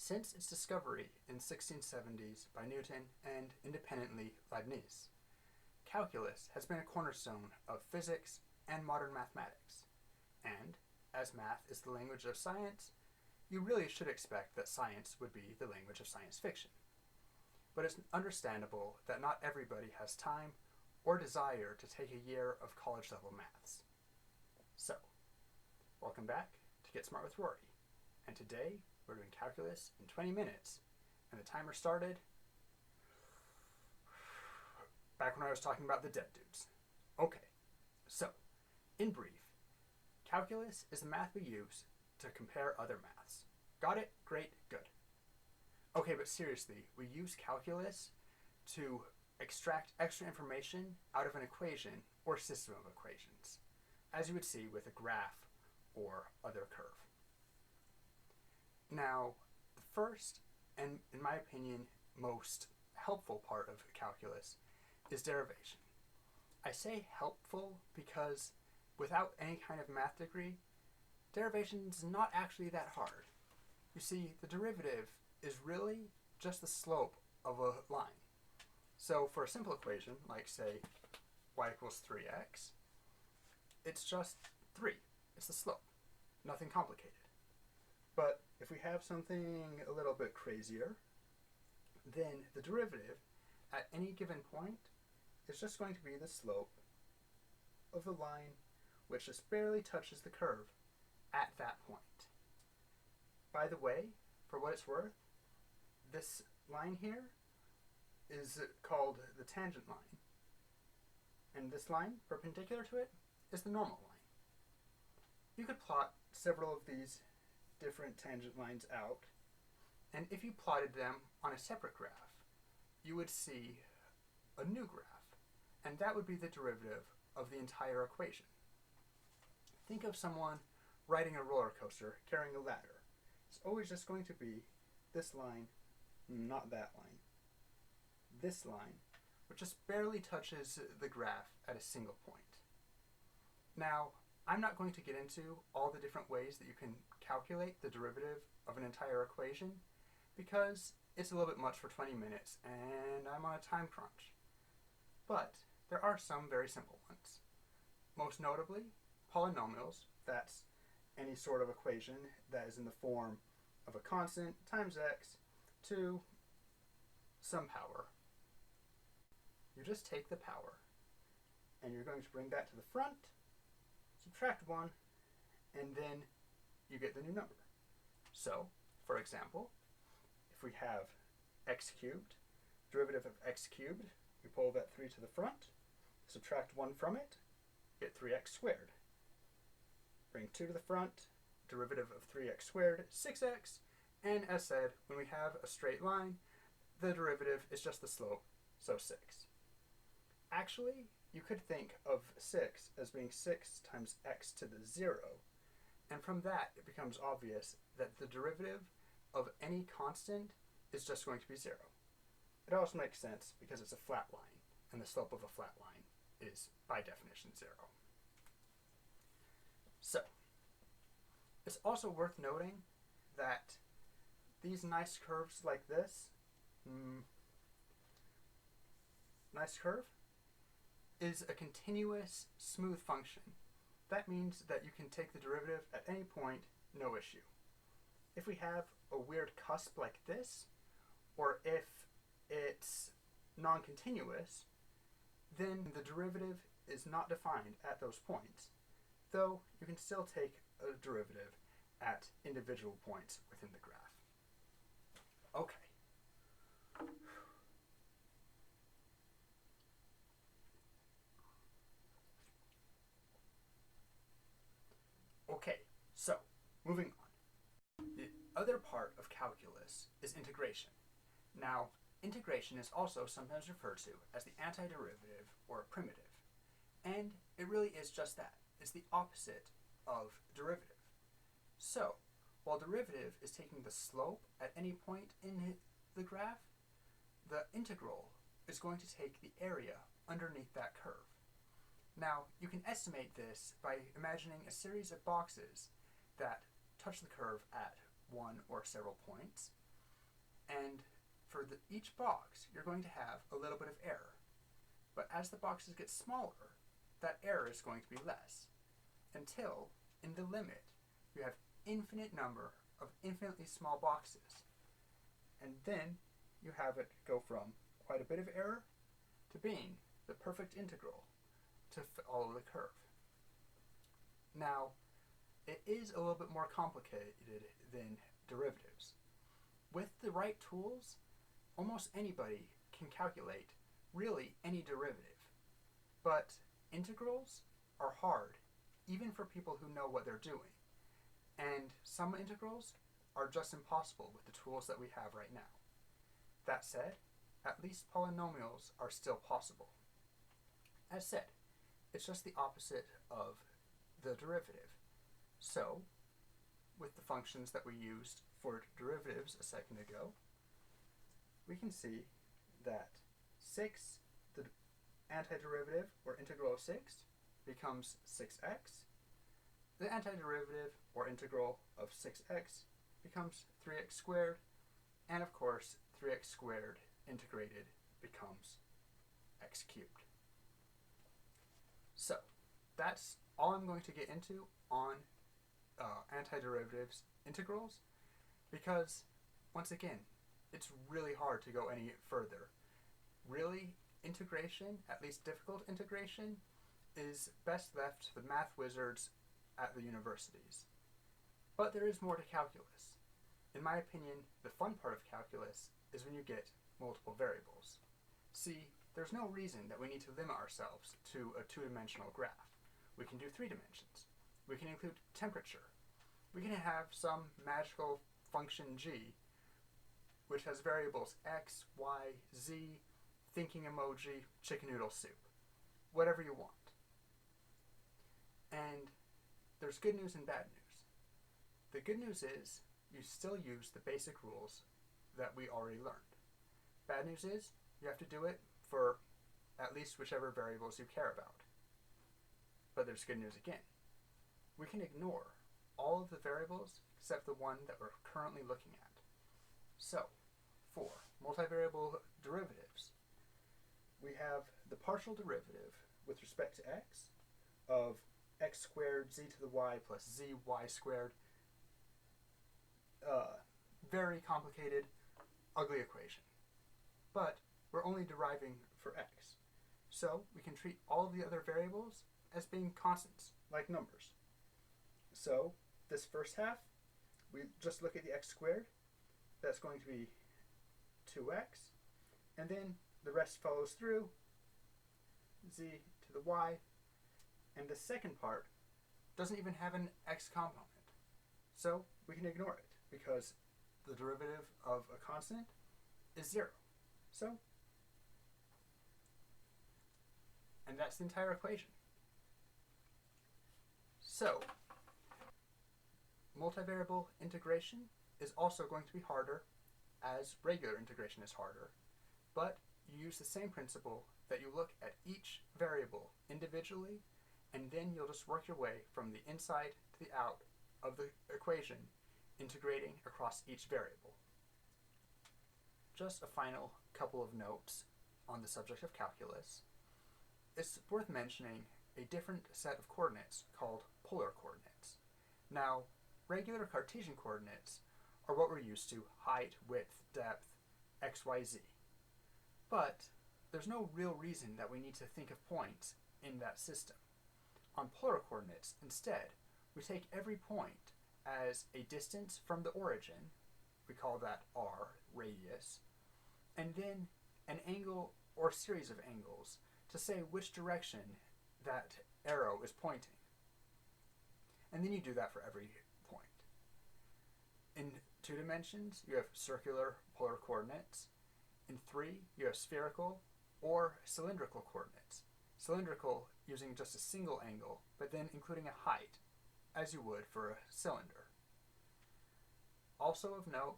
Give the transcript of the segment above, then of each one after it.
Since its discovery in 1670s by Newton and independently Leibniz, calculus has been a cornerstone of physics and modern mathematics. And, as math is the language of science, you really should expect that science would be the language of science fiction. But it's understandable that not everybody has time or desire to take a year of college-level maths. So, welcome back to Get Smart with Rory. And today, we're doing calculus in 20 minutes. And the timer started back when I was talking about the dead dudes. Okay, so, in brief, calculus is the math we use to compare other maths. Got it? Great, good. Okay, but seriously, we use calculus to extract extra information out of an equation or system of equations, as you would see with a graph or other curve. Now, the first, and in my opinion, most helpful part of calculus is derivation. I say helpful because without any kind of math degree, derivation is not actually that hard. You see, the derivative is really just the slope of a line. So for a simple equation, like say y equals 3x, it's just 3. It's the slope. Nothing complicated. But if we have something a little bit crazier, then the derivative at any given point is just going to be the slope of the line which just barely touches the curve at that point. By the way, for what it's worth, this line here is called the tangent line. And this line, perpendicular to it, is the normal line. You could plot several of these different tangent lines out, and if you plotted them on a separate graph, you would see a new graph, and that would be the derivative of the entire equation. Think of someone riding a roller coaster carrying a ladder. It's always just going to be this line, not that line. This line, which just barely touches the graph at a single point. Now, I'm not going to get into all the different ways that you can calculate the derivative of an entire equation because it's a little bit much for 20 minutes and I'm on a time crunch. But there are some very simple ones. Most notably, polynomials. That's any sort of equation that is in the form of a constant times x to some power. You just take the power and you're going to bring that to the front, subtract 1, and then you get the new number. So, for example, if we have x cubed, derivative of x cubed, we pull that 3 to the front, subtract 1 from it, get 3x squared. Bring 2 to the front, derivative of 3x squared, 6x, and as said, when we have a straight line, the derivative is just the slope, so 6. Actually, you could think of 6 as being 6 times x to the 0, and from that it becomes obvious that the derivative of any constant is just going to be 0. It also makes sense because it's a flat line, and the slope of a flat line is, by definition, 0. So, it's also worth noting that these nice curves like this, nice curve, is a continuous, smooth function. That means that you can take the derivative at any point, no issue. If we have a weird cusp like this, or if it's non-continuous, then the derivative is not defined at those points, though you can still take a derivative at individual points within the graph. Okay. Okay, so moving on. The other part of calculus is integration. Now, integration is also sometimes referred to as the antiderivative or primitive. And it really is just that. It's the opposite of derivative. So, while derivative is taking the slope at any point in the graph, the integral is going to take the area underneath that curve. Now, you can estimate this by imagining a series of boxes that touch the curve at one or several points, And for each box, you're going to have a little bit of error. But as the boxes get smaller, that error is going to be less. Until, in the limit, you have infinite number of infinitely small boxes. And then you have it go from quite a bit of error to being the perfect integral to follow the curve. Now, it is a little bit more complicated than derivatives. With the right tools, almost anybody can calculate really any derivative. But integrals are hard, even for people who know what they're doing. And some integrals are just impossible with the tools that we have right now. That said, at least polynomials are still possible. As said, it's just the opposite of the derivative. So, with the functions that we used for derivatives a second ago, we can see that 6, the antiderivative, or integral of 6, becomes 6x. The antiderivative, or integral of 6x, becomes 3x squared. And of course, 3x squared integrated becomes x cubed. So, that's all I'm going to get into on antiderivatives integrals, because, once again, it's really hard to go any further. Really, integration, at least difficult integration, is best left to the math wizards at the universities. But there is more to calculus. In my opinion, the fun part of calculus is when you get multiple variables. See, there's no reason that we need to limit ourselves to a two-dimensional graph. We can do 3 dimensions. We can include temperature. We can have some magical function g, which has variables x, y, z, thinking emoji, chicken noodle soup. Whatever you want. And there's good news and bad news. The good news is you still use the basic rules that we already learned. Bad news is you have to do it for at least whichever variables you care about. But there's good news again. We can ignore all of the variables except the one that we're currently looking at. So, for multivariable derivatives, we have the partial derivative with respect to x of x squared z to the y plus zy squared. Very complicated, ugly equation. But we're only deriving for x. So we can treat all of the other variables as being constants, like numbers. So this first half, we just look at the x squared. That's going to be 2x. And then the rest follows through, z to the y. And the second part doesn't even have an x component. So we can ignore it because the derivative of a constant is 0. So, and that's the entire equation. So, multivariable integration is also going to be harder, as regular integration is harder, but you use the same principle that you look at each variable individually, and then you'll just work your way from the inside to the out of the equation, integrating across each variable. Just a final couple of notes on the subject of calculus. It's worth mentioning a different set of coordinates called polar coordinates. Now, regular Cartesian coordinates are what we're used to: height, width, depth, x, y, z. But there's no real reason that we need to think of points in that system. On polar coordinates, instead, we take every point as a distance from the origin, we call that r, radius, and then an angle or series of angles to say which direction that arrow is pointing. And then you do that for every point. In 2 dimensions, you have circular polar coordinates. In 3, you have spherical or cylindrical coordinates. Cylindrical using just a single angle, but then including a height, as you would for a cylinder. Also of note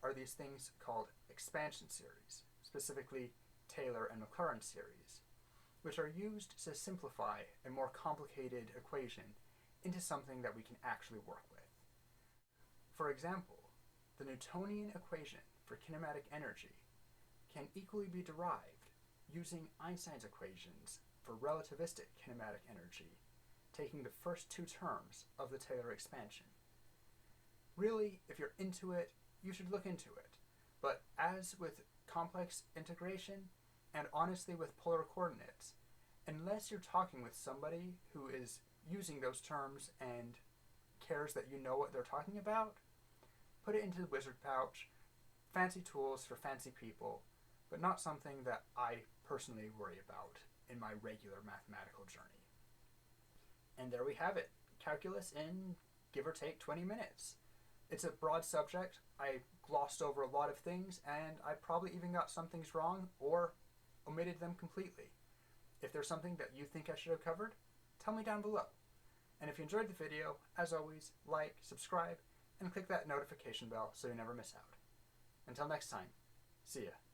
are these things called expansion series, specifically Taylor and Maclaurin series, which are used to simplify a more complicated equation into something that we can actually work with. For example, the Newtonian equation for kinematic energy can equally be derived using Einstein's equations for relativistic kinematic energy, taking the first two terms of the Taylor expansion. Really, if you're into it, you should look into it. But as with complex integration, and honestly with polar coordinates, unless you're talking with somebody who is using those terms and cares that you know what they're talking about, put it into the wizard pouch. Fancy tools for fancy people, but not something that I personally worry about in my regular mathematical journey. And there we have it. Calculus in, give or take, 20 minutes. It's a broad subject. I glossed over a lot of things, and I probably even got some things wrong or omitted them completely. If there's something that you think I should have covered, tell me down below. And if you enjoyed the video, as always, like, subscribe, and click that notification bell so you never miss out. Until next time, see ya.